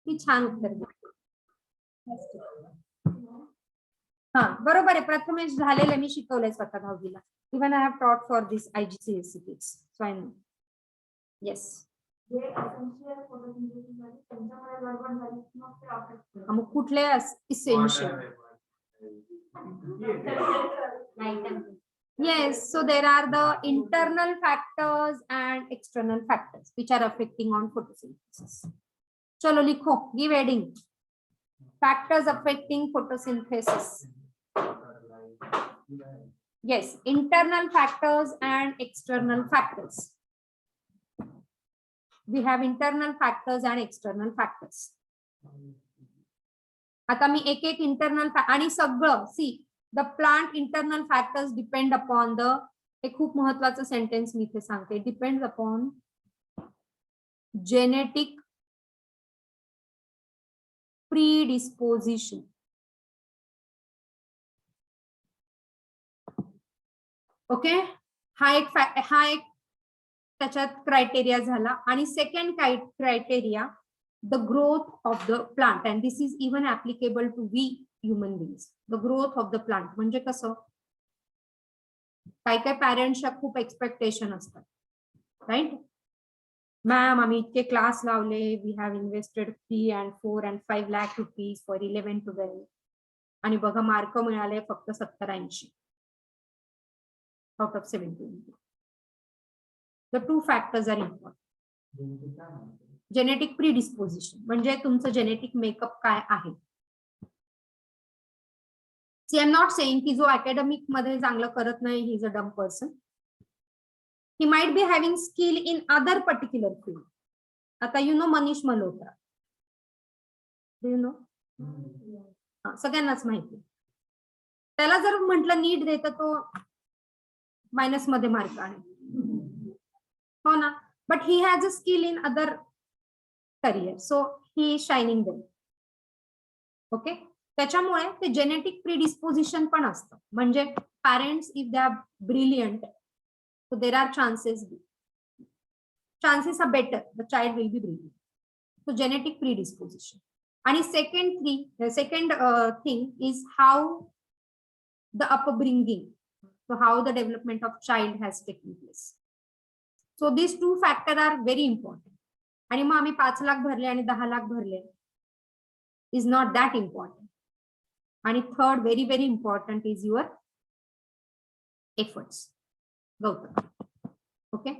ती छान उत्तर देते. हा बरोबर आहे. प्रथमेश झालेलं मी शिकवलंय स्वतः 10वीला. इवन आय हॅव टॉट for this IGCSE kids. So I know. Yes. मग कुठले essential? Yes, so there are the internal factors and external factors which are affecting on photosynthesis. Chalo likho, give heading. Factors affecting photosynthesis. Yes, internal factors and external factors. We have internal factors and external factors. आता मी एक एक internal आणि सगळं see the plant internal factors depend upon the, हे खूप महत्वाचं sentence मी इथे सांगते, depend upon genetic predisposition. Okay, हा एक त्याच्यात क्रायटेरिया झाला. आणि second criteria the growth of the plant, and this is even applicable to we human beings. The growth of the plant म्हणजे कसं, काय काय पॅरेंट्सच्या खूप एक्सपेक्टेशन असतात, राईट. मॅम आम्ही इतके क्लास लावले, we have invested 3 and 4 and 5 lakh rupees for 11-12 आणि बघा मार्क मिळाले फक्त 70-80 out of 70. The two factors are important. Genetic predisposition म्हणजे तुमचं जेनेटिक मेकअप काय आहे. See I am not saying की जो अकॅडमिक मध्ये चांगलं करत नाही ही is a dumb person. He might be having skill in other particular field. आता you know Manish Malhotra, do you know? सगळ्यांनाच माहिती. त्याला जर म्हटलं नीट दे तर तो मायनस मध्ये मार्क आहे, हो ना. But he has a skill in other career, so he is shining them. Okay, त्याच्यामुळे ते जेनेटिक प्रीडिस्पोजिशन पण असतं. म्हणजे parents if they are brilliant, so there are chances are better the child will be brilliant. So genetic predisposition. And second thing is how the upbringing, so how the development of child has taken place. So these two factors are very important. आणि मग आम्ही 5 लाख भरले आणि 10 लाख भरले is not that important. आणि third very very important is your efforts. Gautam. Okay,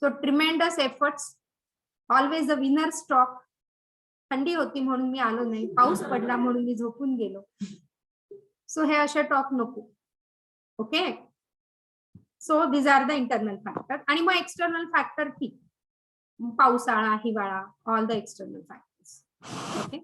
so tremendous efforts, always the winner's talk. थंडी होती म्हणून मी आलो नाही, पाऊस पडला म्हणून मी झोपून गेलो. सो हे असे टॉक नको. Okay, so these are the internal factor. आणि मग एक्सटर्नल फॅक्टर ठीक, पावसाळा, हिवाळा, all the external factors. Okay,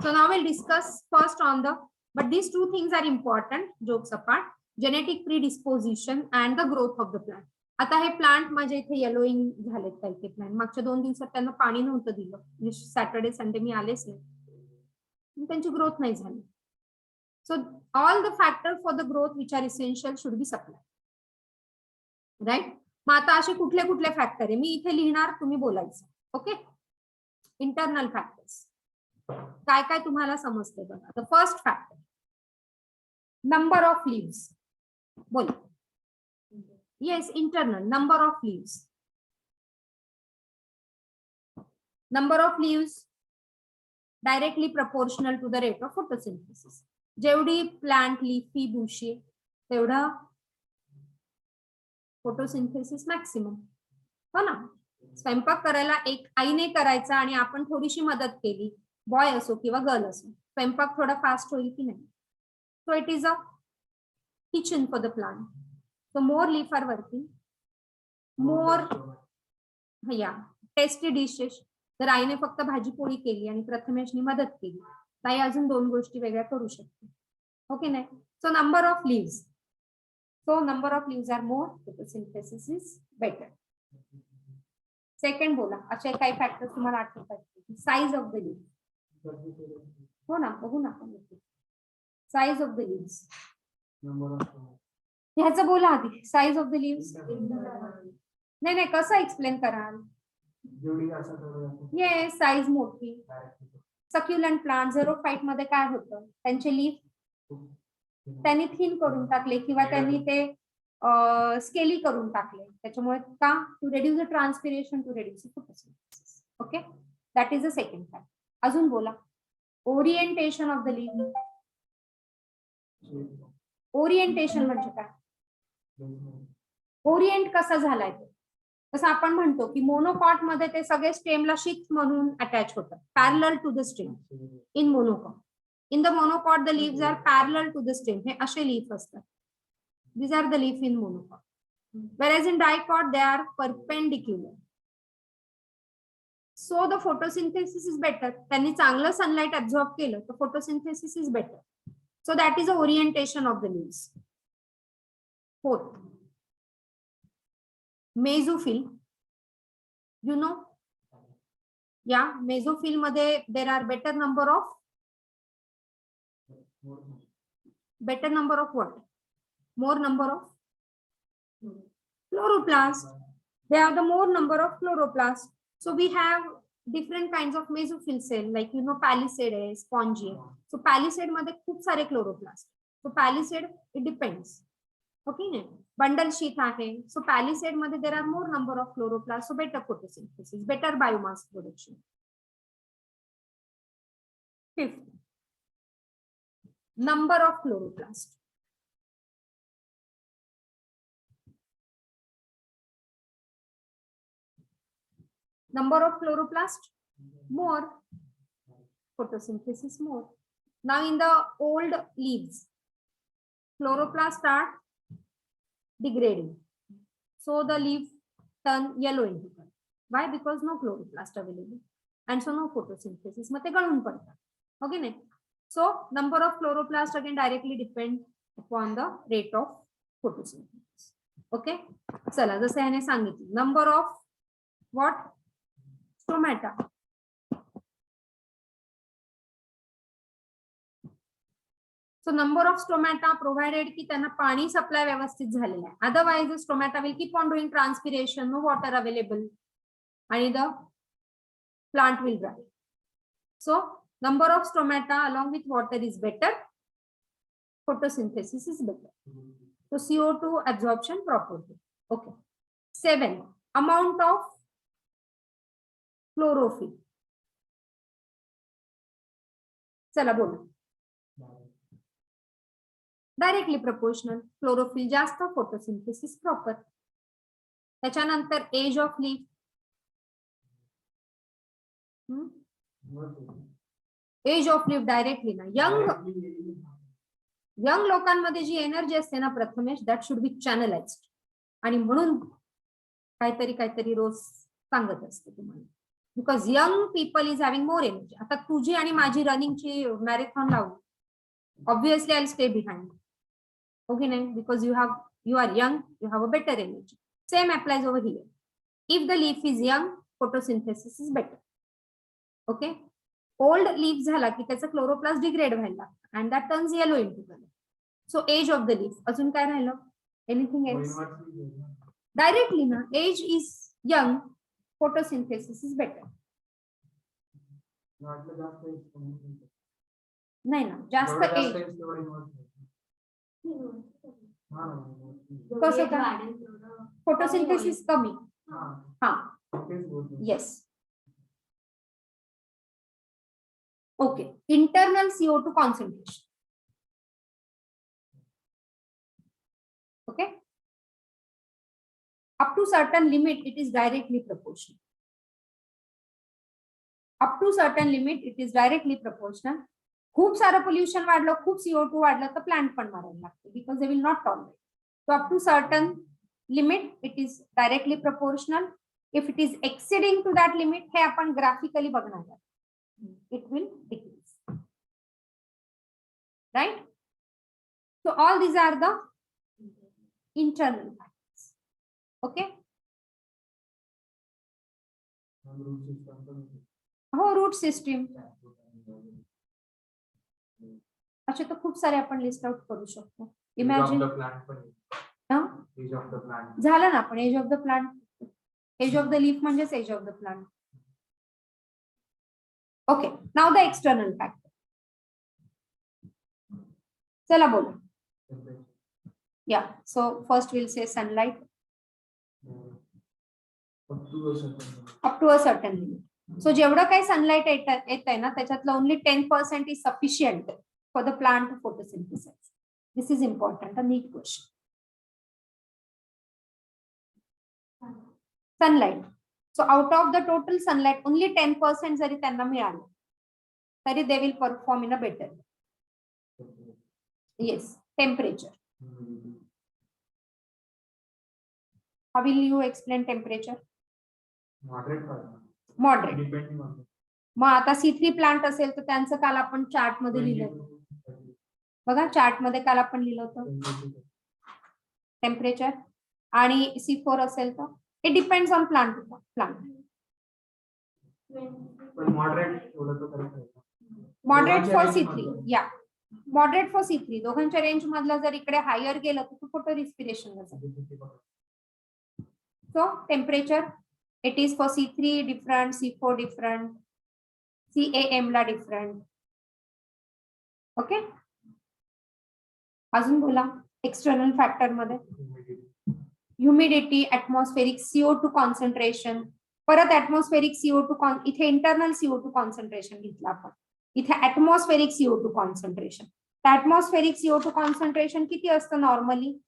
so now will discuss first on the, but these two things are important, jokes apart, genetic predisposition and the growth of the plant. आता हे plant माझे इथे येलोईंग झालेत काही plant. मागच्या 2 दिवसात त्यांना पाणी नव्हतं दिलं, म्हणजे सॅटर्डे संडे मी आलेच नाही, त्यांची ग्रोथ नाही झाली. So all the factor for the growth which are essential should be supply, right. मग आता असे कुठले कुठले फॅक्टर आहे मी इथे लिहिणार, तुम्ही बोलायचं. ओके, इंटरनल फॅक्टर्स काय काय तुम्हाला समजते बघा. The first factor number of leaves. बोला. Yes, internal number of leaves. Number of leaves directly proportional to the rate of photosynthesis. जेवढी प्लांट लीफी बुशी तेवढा फोटोसिंथेसिस मॅक्सिमम, हो ना. स्वयंपाक करायला एक आईने करायचा आणि आपण थोडीशी मदत केली, बॉय असो किंवा गर्ल असो, स्वयंपाक थोडा फास्ट होईल की नाही. So it is a kitchen for the plant. So more leaf are working, more tasty dishes. जर आईने फक्त भाजी पोळी केली आणि प्रथमेशनी मदत केली, ताई अजून 2 गोष्टी वेगळ्या करू शकते. ओके नाही. So number of leaves, so number of leaves are more, photosynthesis is better. Second बोला, असे काही फॅक्टर्स तुम्हाला आठवतात? साइज ऑफ द लीव्स, हो ना, बघू ना आपण. साइज ऑफ द लीव्स, ह्याचं बोला आधी. साइज ऑफ द लीव्स नाही नाही, कसं एक्सप्लेन कराल? ये साइज मोठी, सक्युलंट प्लांट झेरोफाइट मध्ये काय होतं, त्यांचे लीफ त्यांनी थिन करून टाकले किंवा त्यांनी ते स्केली करून टाकले. त्याच्यामुळे का, to reduce the transpiration, to reduce the photosynthesis. Okay, that is the second fact. अजून बोला. Orientation of the leaf. Orientation म्हणजे काय, ओरिएंट कसा झालाय तो, तसं आपण म्हणतो की मोनोकॉट मध्ये ते सगळे स्टेमला शीथ म्हणून अटॅच होतात, parallel to the stem in monocot. In the monocot the leaves are parallel to the stem. हे असे लीफ असतात. These are the leaf in monocot. Whereas in dicot they are perpendicular. So the photosynthesis is better. त्यांनी चांगलं sunlight absorb केलं तर photosynthesis is better. So that is the orientation of the leaves. Fourth, mesophyll. You know? Yeah, mesophyll मध्ये there are better number of what? More number of chloroplasts. They have the more number of chloroplasts. So we have different kinds of mesophyll cell, like you know palisade आहे, spongy. So palisade मध्ये खूप सारे chloroplasts. So palisade it depends. Okay, bundle sheath आहे. So palisade मध्ये there are more number of chloroplasts. So better photosynthesis, better biomass production. Fifth, number of chloroplasts. Number of chloroplast more, photosynthesis more. Now in the old leaves, chloroplasts are degrading, so the leaf turn yellow into color. Why? Because no chloroplast available, and so no photosynthesis. मग ते गळून पडतात. Okay नाही. So number of chloroplast again directly depend upon the rate of photosynthesis. Okay. चला, जसं याने सांगितलं, number of what? Stomata. So number of stomata provided की त्यांना पाणी सप्लाय व्यवस्थित झालेलं आहे. Otherwise the stomata will keep on doing transpiration, no water available, and the plant will dry. So number of stomata along with water is better. Photosynthesis is better. So CO2 absorption properly. Okay. 7, amount of chlorophyll. चला बोला. Directly proportional. Chlorophyll जास्त, photosynthesis proper. त्याच्यानंतर age of leaf. Age of leaf directly ना, young लोकांमध्ये जी energy असते ना Prathamesh, that should be channelised. आणि म्हणून काहीतरी रोज सांगत असते तुम्हाला, because young people is having more energy. आता तुझी आणि माझी रनिंगची मॅरेथॉन लावू, obviously I will stay behind. Okay, because you are young, you have a better energy. Same applies over here. If the leaf is young, photosynthesis is better. Okay. Old leaf झाला की त्याचा chloroplast degrade व्हायला and that turns yellow into color. So age of the leaf. अजून काय राहिलं? Anything else? Directly ना, age is young, photosynthesis is better. नाही ना, जास्त age कसं का? फोटोसिंथेसिस कमी. हा, yes. Okay. Internal CO2 concentration. Okay. Up to certain limit it is directly proportional. Up to certain limit it is directly proportional. खूप सारं पोल्युशन वाढलं, खूप CO2 वाढलं तर प्लांट पण मारायला लागते, because they will not tolerate. So up to certain limit it is directly proportional. If it is exceeding to that limit, हे आपण ग्राफिकली बघणार आहोत, it will decrease. Right. So all these are the internal factors. Okay. हो, root system. अच्छा, तो खूप सारे आपण लिस्ट आउट करू शकतो. इमॅजिन झालं ना आपण, age of the plant. Age of the leaf म्हणजेच age of the plant. Okay, now the external factor. चला बोलो. Yeah, so first we'll say sunlight. Up to a certain limit. So जेवढं काही सनलाइट येत आहे ना त्याच्यातलं only 10% is sufficient for the plant to photosynthesize. This is important, a neat question. Sunlight. So out of the total sunlight, only 10% जरी त्यांना मिळालं तरी they will perform in a better. Yes, temperature. How will you explain temperature? Moderate. मग आता C3 plant असेल तर त्यांचं काल आपण चार्ट मध्ये लिहिलं बघा, चार्ट मध्ये काल आपण लिहिलं होतं टेम्परेचर. आणि C4 असेल तर it depends on plant to plant. Moderate for C3, या मॉडरेट फॉर C3 दोघांच्या रेंज मधला जर इकडे हायर गेलं तर फोटो रिस्पिरेशन जाईल. So temperature, it is for C3 different, C4 different, CAM ला different. Okay. अजून बोला एक्सटर्नल फॅक्टर मध्ये ह्युमिडिटी, atmospheric CO2 कॉन्सन्ट्रेशन. परत atmospheric CO2 इथे इंटरनल CO2 कॉन्सन्ट्रेशन घेतलं आपण, इथे atmospheric CO2 concentration. atmospheric CO2 concentration किती असतं नॉर्मली?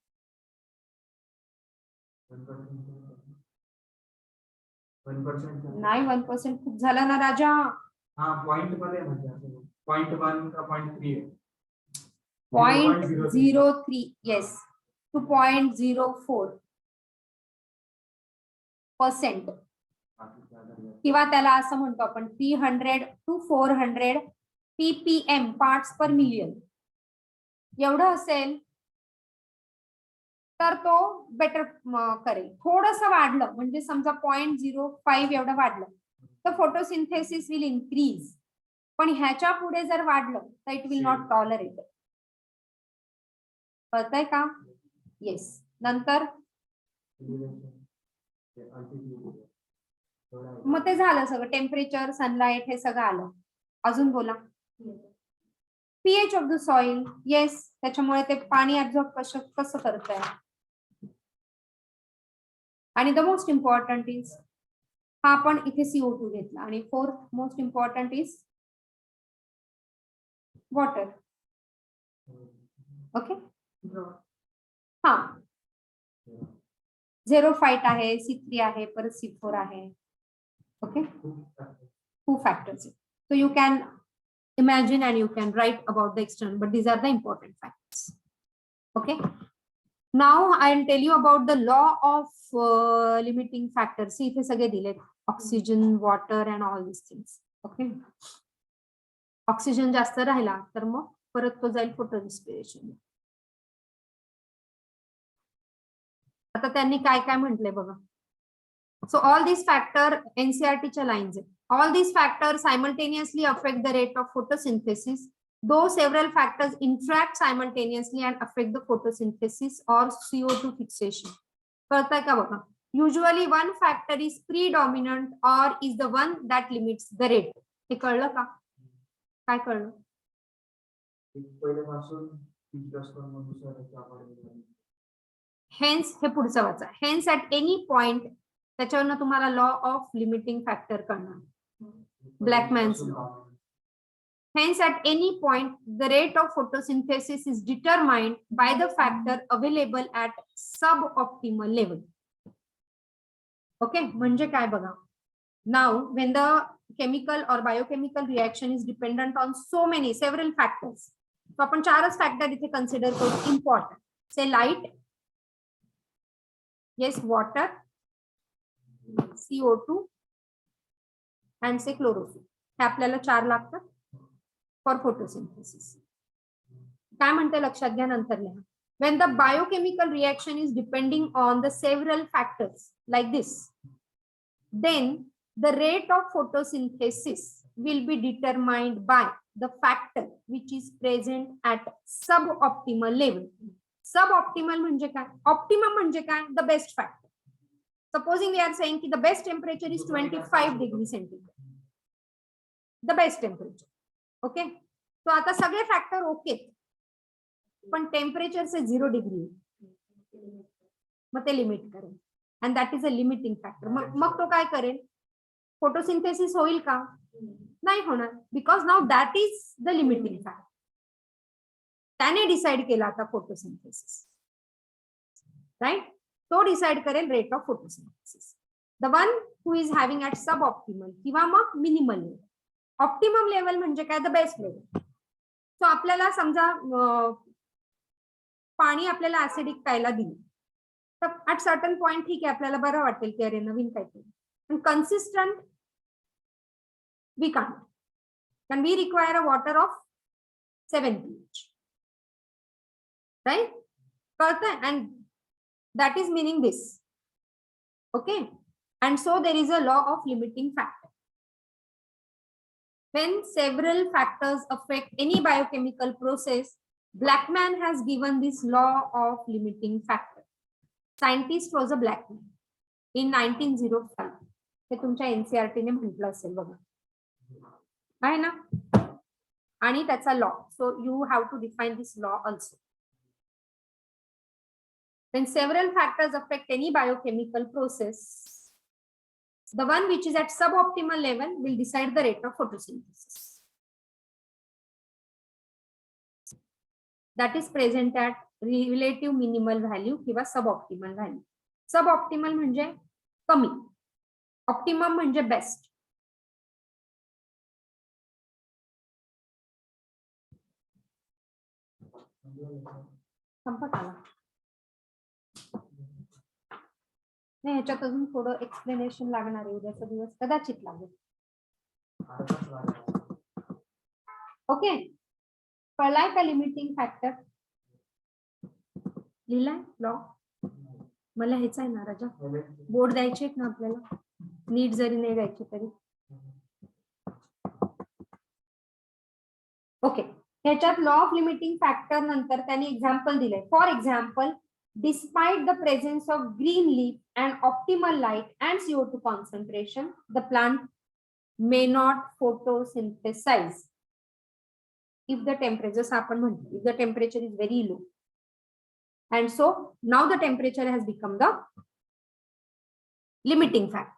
नाही 1% खूप झालं ना राजा. पॉइंट मध्ये म्हणजे पॉइंट 1 का पॉइंट 3 0.03 येस टू 0.04%. किंवा त्याला असं म्हणतो आपण 300 to 400 ppm parts per million. एवढं असेल तर तो बेटर करेल. थोडंसं वाढलं म्हणजे समजा 0.05 एवढं वाढलं तर फोटोसिंथेसिस विल इन्क्रीज. पण ह्याच्या पुढे जर वाढलं तर इट विल नॉट टॉलरेट. कळतंय का? येस. नंतर मग ते झालं सगळं, टेम्परेचर, सनलाइट हे सगळं आलं. अजून बोला. PH of the soil. Yes, त्याच्यामुळे ते पाणी ऍब्झॉर्ब कसं करतंय. आणि द मोस्ट इम्पॉर्टंट इज हा आपण इथे CO2 घेतला. आणि fourth most important is water. Okay. हा 0 फाइट आहे, C3 आहे, परत C4 आहे. Okay, two factors. So you can imagine and you can write about the external, but these are the important factors. Okay. Now I'll tell you about the law of limiting factors. See, इथे सगळे दिले, oxygen, water and all these things. Okay. Oxygen जास्त राहिला तर मग परत तो जाईल फोटो रिस्पिरेशन. आता त्यांनी काय काय म्हटलंय बघा. So all these factors NCERT च्या lines आहेत. All these factors simultaneously affect the rate of photosynthesis, though several factors interact simultaneously and affect the photosynthesis or CO2 fixation. कळतंय का बघा. Usually one factor is predominant or is the one that limits the rate. हे कळलं का? काय कळलं? Hence हे पुढचं वाचा. Hence at any point त्याच्यावरनं तुम्हाला लॉ ऑफ लिमिटिंग फॅक्टर कळणार. ब्लॅकमॅन्स law. Hence at any point the rate of photosynthesis is determined by the factor available at suboptimal level. Okay, म्हणजे काय बघा. Now when the chemical or biochemical reaction is dependent on several factors. So आपण चारच factor इथे consider करू important. Say light, yes, water, CO2 and say chlorophyll. हे आपल्याला 4 लागतात फॉर फोटोसिंथेसिस. काय म्हणते लक्षात घ्या, नंतर लिहा. When the biochemical reaction is depending on the several factors like this, then the rate of photosynthesis will be determined by the factor which is present at suboptimal level. Suboptimal म्हणजे काय? Optimum म्हणजे काय? The best factor. Supposing we are saying the best temperature is 25 degrees centigrade. The best temperature. Okay, तो आता सगळे factor okay, पण टेम्परेचरचे 0 degree, मग ते लिमिट करेल. And that is a limiting factor. मग तो काय करेल? फोटोसिंथेसिस होईल का? नाही होणार, because now that is the limiting factor. त्याने डिसाइड केला आता फोटोसिंथेसिस, राईट? तो डिसाइड करेल rate of photosynthesis. The one who is having at sub optimal किंवा मग मिनिमल लेवल. ऑप्टिमम लेवल म्हणजे काय? The best level. सो आपल्याला समजा पाणी आपल्याला ऍसिडिक प्यायला दिलं, तर ऍट सर्टन पॉइंट ठीक आहे, आपल्याला बरं वाटेल की अरे नवीन काहीतरी, पण consistent we can't, can we require a water of 7 pH, right? कळतंय? And that is meaning this. Okay, and so there is a law of limiting factor. When several factors affect any biochemical process, Blackman has given this law of limiting factor. Scientist was a Blackman in 1905. हे तुमच्या NCERT ने म्हटलं असेल बघा, आहे ना? आणि त्याचा law. So you have to define this law also. When several factors affect any biochemical process, the one which is at suboptimal level will decide the rate of photosynthesis. That is present at relative minimal value किंवा suboptimal value. Suboptimal म्हणजे कमी, optimum म्हणजे best. संपत आला नाही, ह्याच्यात अजून थोडं एक्सप्लेनेशन लागणार आहे. उद्याचा दिवस कदाचित लागेल. ओके, कळलाय का लिमिटिंग फॅक्टर? लिहिलाय लॉ? मला हेच आहे ना राजा, बोर्ड द्यायचे ना आपल्याला, नीट जरी नाही द्यायचे तरी. ओके, ह्याच्यात लॉ ऑफ लिमिटिंग फॅक्टर नंतर त्यांनी एक्झाम्पल दिलंय. For example, despite the presence of green leaf and optimal light and CO2 concentration, the plant may not photosynthesize if the temperature, if the temperature is very low. And so now the temperature has become the limiting factor.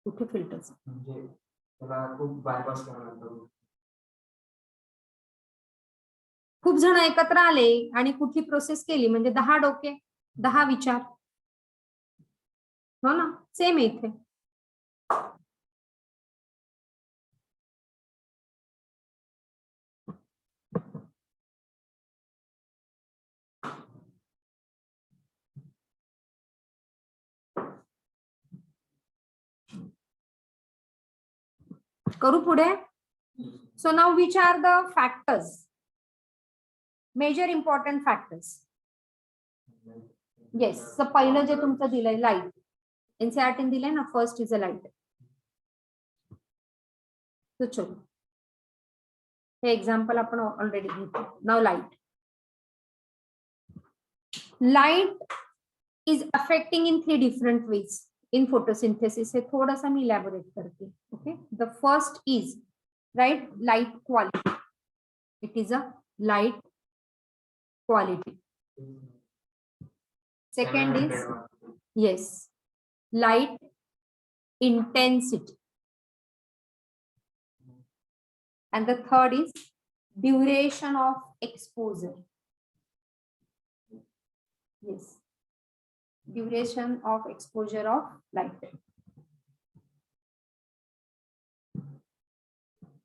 कुठे filters? म्हणजे त्याला खूप bypass करावं लागतं. खूप जण एकत्र आले आणि कुठली प्रोसेस केली म्हणजे 10 डोके 10 विचार. हो ना, सेम आहे इथे. करू पुढे. So now which are the factors, major important factors? Yes, so पहिलं जे तुमचं दिलंय लाईट, एनसीईआरटी दिलंय ना, फर्स्ट इज अ लाईट. तो चलो हे एक्झाम्पल आपण ऑलरेडी घेतलं. Now light. Light is affecting in 3 different ways in photosynthesis. हे थोडासा मी elaborate करते. Okay, the first is right light quality. It is a light quality. Second is yes, light intensity, and the third is duration of exposure. Yes, duration of exposure of light.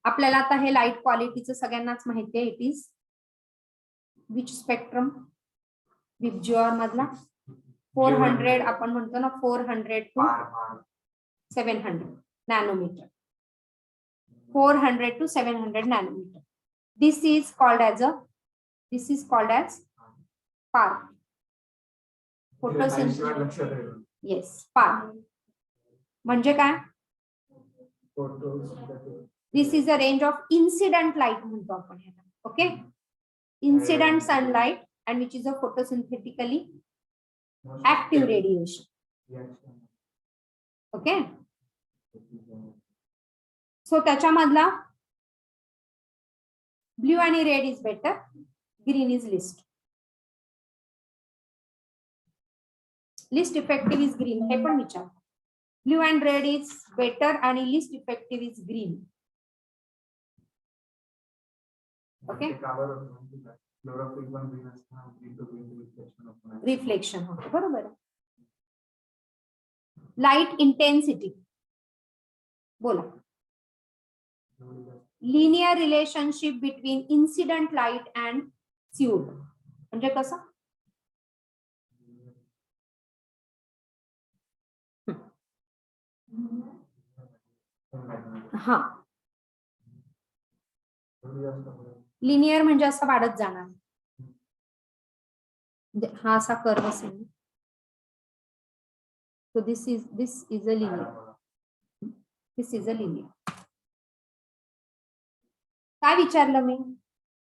आपल्याला आता हे light क्वालिटीचं सगळ्यांनाच माहिती आहे. It is which spectrum? VIBGYOR मधला 400 आपण म्हणतो ना, 400 to 700 nanometre. 400 to 700 nanometre. This is called as PAR. Photosynthesis. Yes, PAR म्हणजे काय? This is a range of incident light म्हणतो आपण ह्याला. Okay, incident sunlight and which is a photosynthetically active radiation. Okay, so त्याच्यामधला blue आणि red is better, green is least effective is green. हे पण विचार. Blue and red is better आणि list effective is green. Okay, reflection होते, बरोबर. Light intensity बोला. Linear relationship between incident light and CO2 म्हणजे कसं? हा, लिनियर म्हणजे असं वाढत जाणार. हा असा कर्व असेल. So this is a linear. This is a linear. काय विचारलं मी?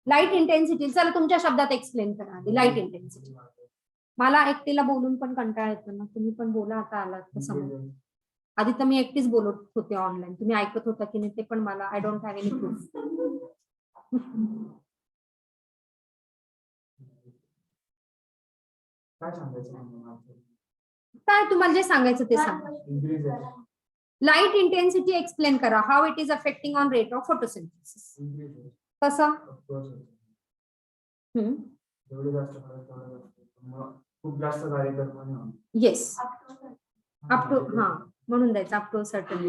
Light intensity. चला तुमच्या शब्दात एक्सप्लेन करा आधी. Light intensity. मला एकटीला बोलून पण कंटाळा येतो ना, तुम्ही पण बोला आता आला समोर. आधी तर मी एकटीच बोलत होते ऑनलाईन, तुम्ही ऐकत होता की नाही ते पण मला I don't have any proof. काय तुम्हाला जे सांगायचं ते सांगा. लाईट इंटेन्सिटी एक्सप्लेन करा. How it is affecting on rate of photosynthesis. कसं? येस, अप टू, हा म्हणून द्यायचं up to certain.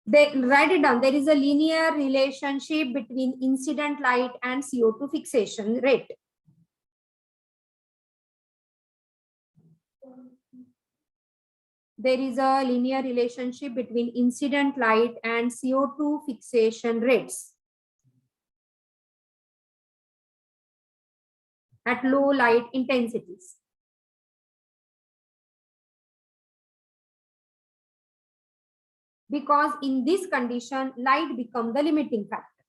They write it down. There is a linear relationship between incident light and CO2 fixation rate. There is a linear relationship between incident light and CO2 fixation rates at low light intensities. Because in this condition, light becomes the limiting factor.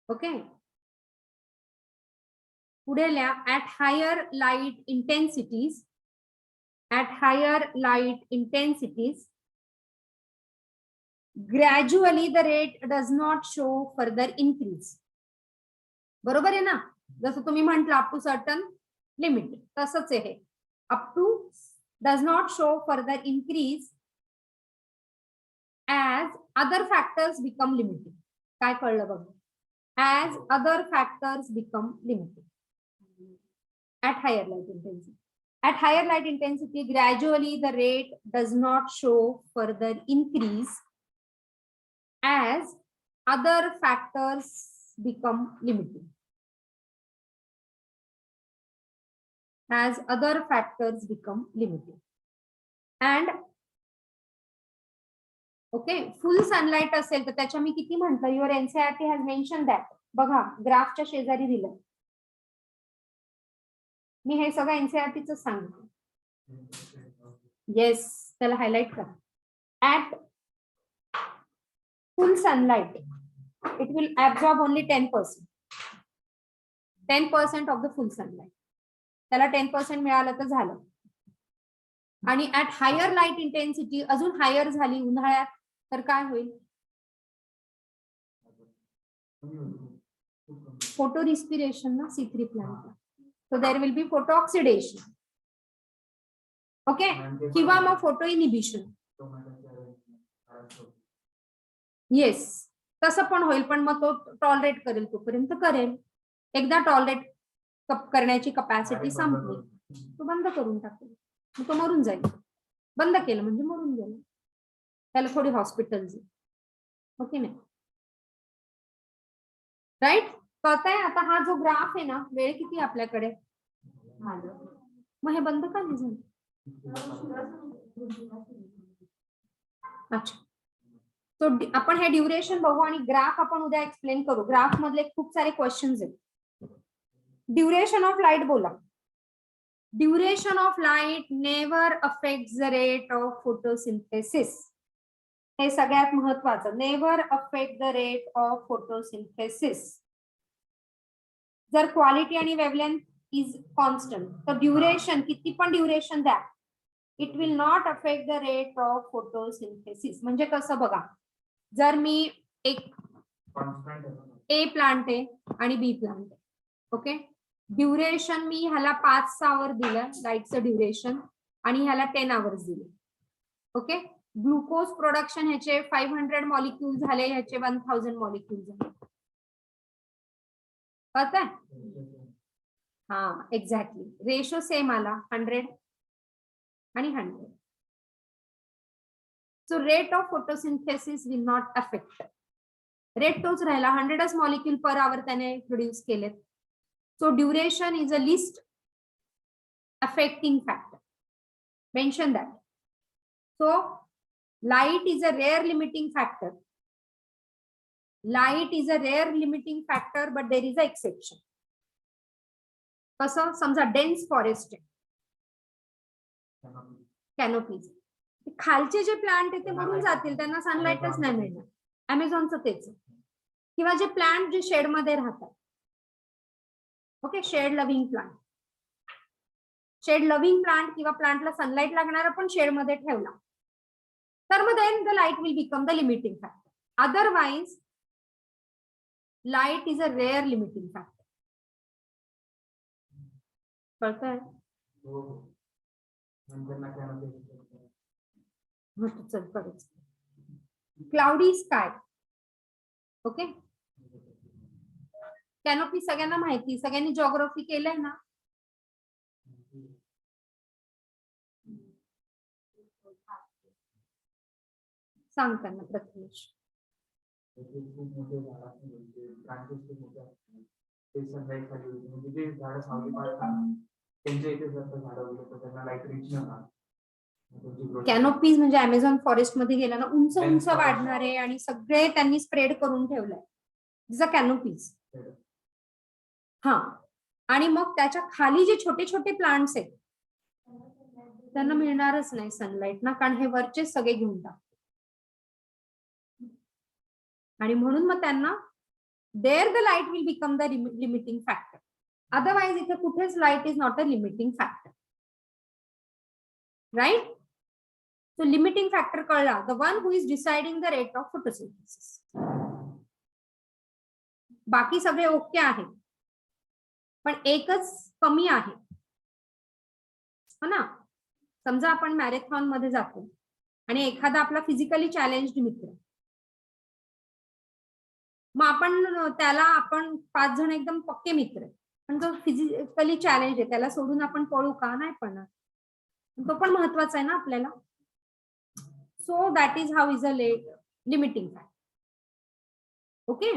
Okay. पुढे लिहा. At higher light intensities, gradually the rate does not show further increase. बरोबर आहे ना? जसं तुम्ही म्हटलं up to certain limit, तसंच आहे. Up to does not show further increase as other factors become limited. काय कळलं बघ? As other factors become limited at higher light intensity. At higher light intensity, gradually the rate does not show further increase as other factors become limited. As other factors become limited. And okay, full sunlight असेल तर त्याच्या मी किती म्हटलं? Your NCERT has mentioned that. बघा ग्राफच्या शेजारी दिलं. मी हे सगळं NCERTच सांगितलं. येस, त्याला हायलाइट करा. At full sunlight, it will absorb only 10%. 10% of the full sunlight. त्याला 10% मिळालं तर झालं. आणि ऍट हायर लाईट इंटेन्सिटी अजून हायर झाली उन्हाळ्यात तर काय होईल? फोटो रिस्पिरेशन ना C3 प्लांटला. So there will be photo oxidation. Okay, किंवा मग फोटो इनिबिशन. येस, तसं पण होईल, पण मग तो टॉलरेट करेल तोपर्यंत करेल. एकदा टॉलरेट करण्याची कपॅसिटी संपली तो बंद करून टाकेल, मग तो मरून जाईल. बंद केलं म्हणजे मरून गेलं. त्याला थोडी हॉस्पिटल जाईल. ओके नाही? राईट, कळतंय आता? हा जो ग्राफ आहे ना, वेळ किती आपल्याकडे? मग हे बंद का नाही झालं? अच्छा, तो आपण हे ड्युरेशन बघू आणि ग्राफ आपण उद्या एक्सप्लेन करू. ग्राफ मधले खूप सारे क्वेश्चन्स आहेत. ड्युरेशन ऑफ लाईट बोला. Duration of light never affect the rate of photosynthesis. हे सगळ्यात महत्वाचं. Never affect the rate of photosynthesis. जर क्वालिटी आणि वेवलेंथ इज कॉन्स्टंट तर ड्युरेशन किती पण ड्युरेशन द्या, it will not affect the rate of photosynthesis. म्हणजे कसं बघा, जर मी एक कॉन्स्टंट ए प्लांट आहे आणि बी प्लांट आहे, ओके, ड्युरेशन मी ह्याला 5 आवर दिलं लाईटचं ड्युरेशन आणि ह्याला 10 आवर्स दिले. ओके, ग्लुकोज प्रोडक्शन ह्याचे 500 मॉलिक्यूल झाले, ह्याचे 1000 मॉलिक्यूल झाले. कळतंय? हा, एक्झॅक्टली. रेशो सेम आला 100 आणि 100. So rate of photosynthesis will not affect. Rate तोच राहिला, 100च मॉलिक्यूल पर आवर त्याने प्रोड्यूस केलेत. So duration is a list affecting factor. Mention that. So light is a rare limiting factor. Light is a rare limiting factor, but there is a exception. कसं, समजा dense forest आहे, कॅनोपीज, खालचे जे plant आहे ते मरून जातील, त्यांना सनलाइटच नाही मिळणार. अमेझॉनचं तेच. किंवा जे प्लांट जे शेड मध्ये राहतात, okay, shade loving plant. Shade loving plant किंवा प्लांटला सनलाइट लागणारा पण शेड मध्ये ठेवला तर मग then the light will become the limiting factor. Otherwise, light is a rare limiting factor. कळतंय? चल परत. Cloudy sky. ओके, कॅनोपी सगळ्यांना माहिती, सगळ्यांनी जिओग्राफी केलंय ना. सांग त्यांना प्रथमेश. कॅनोपीज म्हणजे अमेझॉन फॉरेस्ट मध्ये गेला ना, उंच उंच वाढणारे आणि सगळे त्यांनी स्प्रेड करून ठेवलंय. दिस कॅनोपीज. हा, आणि मग त्याच्या खाली जे छोटे छोटे प्लांट्स आहेत त्यांना मिळणारच नाही सनलाइट ना, कारण हे वरचे सगळे घेऊन टाक. आणि म्हणून मग त्यांना there the light will become the limiting factor. Otherwise इथे कुठेच light is not a limiting factor. Right? So limiting factor कळला, the one who is deciding the rate of photosynthesis. बाकी सगळे ओके आहे, पण एकच कमी आहे, हो ना. समजा आपण मॅरेथॉन मध्ये जातो आणि एखादा आपला फिजिकली चॅलेंज्ड मित्र, मग आपण 5 जण एकदम पक्के मित्र, पण जो फिजिकली चॅलेंज आहे त्याला सोडून आपण पळू का? नाही पळणार. तो पण महत्वाचा आहे ना आपल्याला. So that is how is a limiting factor. Okay,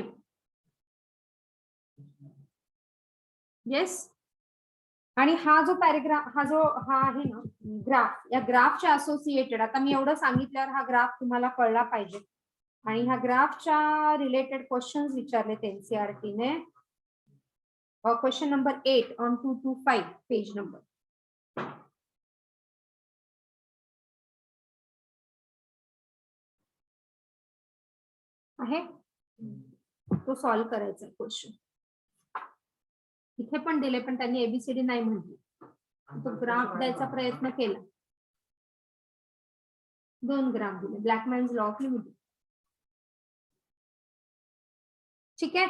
yes. आणि हा जो पॅरेग्राफ, हा आहे ना ग्राफ, या ग्राफच्या असोसिएटेड, आता मी एवढं सांगितल्यावर हा ग्राफ तुम्हाला कळला पाहिजे. आणि ह्या ग्राफच्या रिलेटेड क्वेश्चन्स विचारलेत एनसीईआरटी ने. Question number 8 on 225 page number. आहे तो सॉल्व्ह करायचा क्वेश्चन. इथे पण दिले, पण त्यांनी एबीसीडी नाही म्हटली. तो ग्राफ द्यायचा प्रयत्न केला. 2 ग्राफ दिले. ब्लॅकमॅन्स लॉ ऑफ लिमिटिंग. ठीक आहे,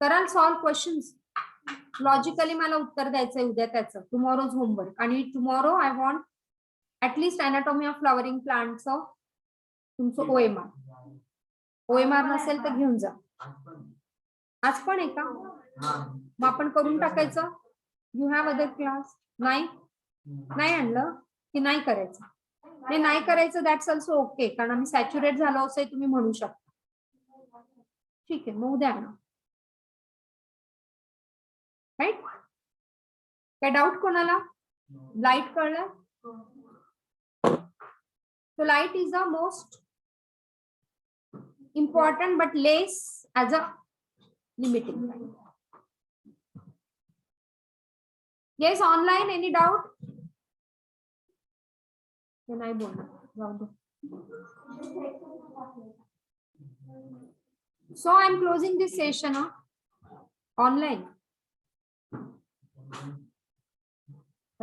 कराल सॉल्व्ह क्वेश्चन्स. लॉजिकली मला उत्तर द्यायचंय उद्या त्याचं, टुमॉरोज होमवर्क. आणि tomorrow I want at least anatomy of flowering प्लांटचं तुमचं ओएमआर. ओएमआर नसेल तर घेऊन जा. आज पण आहे का? मग आपण करून टाकायचं. You have other class. नाही आणलं की नाही करायचं. नाही करायचं, दॅट्स ऑल्सो ओके, कारण आम्ही सॅच्युरेट झालो असं तुम्ही म्हणू शकता. ठीक आहे, मग उद्या आणा. राईट? काय डाऊट कोणाला? लाईट कळलं? So light is the most important but less as a limiting factor. Yes online any doubt? ते नाही बोलणार, जाऊ दे. So I'm closing this session online.